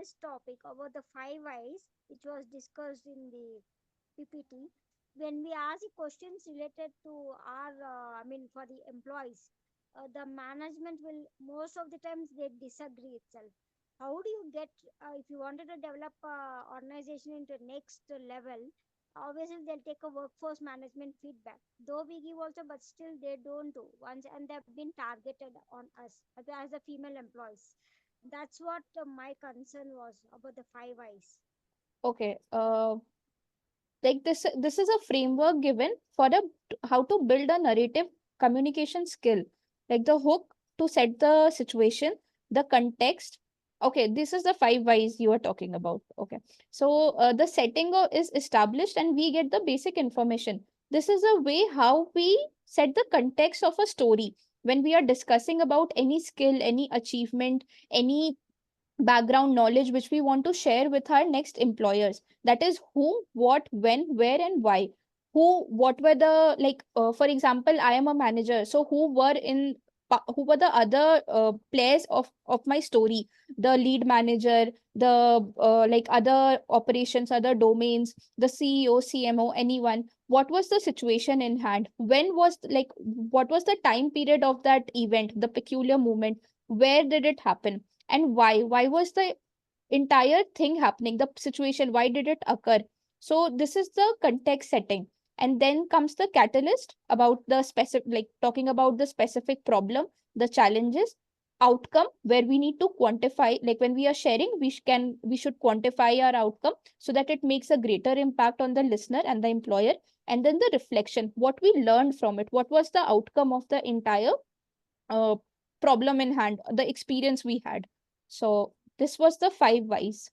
this topic about the five whys, which was discussed in the PPT, when we ask the questions related to our, for the employees, the management will most of the times they disagree itself. How do you get if you wanted to develop organization into next level? Obviously, they'll take a workforce management feedback. Though we give also, but still they don't do once, and they've been targeted on us as the female employees. That's what my concern was about the five eyes. Okay. Like this is a framework given for a how to build a narrative communication skill, like the hook to set the situation, the context. Okay, this is the five whys you are talking about. Okay, so the setting is established and we get the basic information. This is a way how we set the context of a story when we are discussing about any skill, any achievement, any background knowledge which we want to share with our next employers. That is who, what, when, where, and why. Who, what were the, like for example, I am a manager, so who were the other players of my story, the lead manager, the like other operations, other domains, the CEO, CMO, anyone. What was the situation in hand? When was, like, what was the time period of that event, the peculiar moment? Where did it happen? And why was the entire thing happening, the situation, why did it occur? So this is the context setting. And then comes the catalyst, about the specific, like talking about the specific problem, the challenges, outcome, where we need to quantify, like when we are sharing, we should quantify our outcome so that it makes a greater impact on the listener and the employer. And then the reflection, what we learned from it, what was the outcome of the entire uh, problem in hand, the experience we had. So this was the five whys.